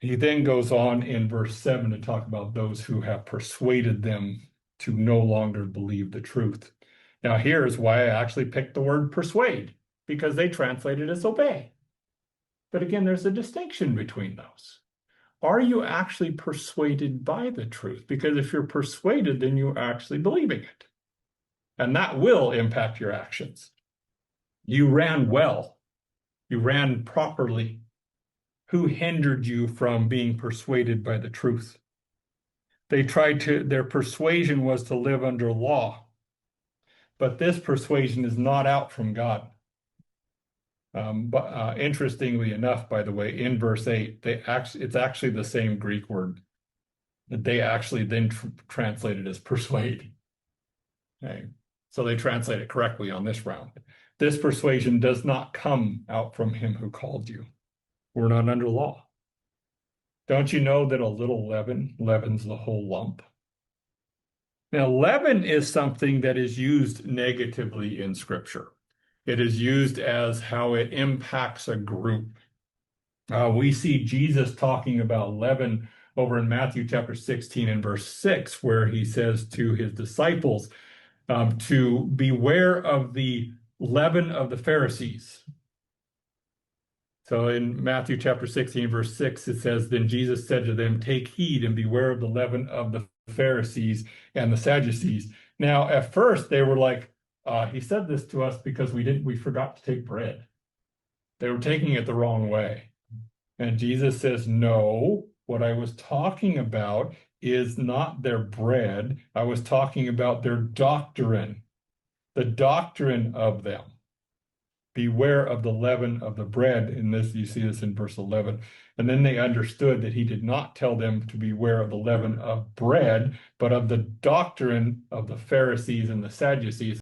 He then goes on in verse 7 to talk about those who have persuaded them to no longer believe the truth. Now, here's why I actually picked the word persuade, because they translate it as obey. But again, there's a distinction between those. Are you actually persuaded by the truth? Because if you're persuaded, then you're actually believing it. And that will impact your actions. You ran well. You ran properly. Who hindered you from being persuaded by the truth? Their persuasion was to live under law. But this persuasion is not out from God. But interestingly enough, by the way, in verse 8, it's actually the same Greek word that they actually then translate it as persuade. Okay. So they translate it correctly on this round. This persuasion does not come out from him who called you. We're not under law. Don't you know that a little leaven leavens the whole lump? Now, leaven is something that is used negatively in Scripture. It is used as how it impacts a group. We see Jesus talking about leaven over in Matthew chapter 16 and verse 6, where he says to his disciples to beware of the leaven of the Pharisees. So in Matthew chapter 16, verse 6, it says, Then Jesus said to them, Take heed and beware of the leaven of the Pharisees and the Sadducees. Now, at first, they were like, he said this to us because we forgot to take bread. They were taking it the wrong way. And Jesus says, no, what I was talking about is not their bread. I was talking about their doctrine, the doctrine of them. Beware of the leaven of the bread. In this, you see this in verse 11. And then they understood that he did not tell them to beware of the leaven of bread, but of the doctrine of the Pharisees and the Sadducees.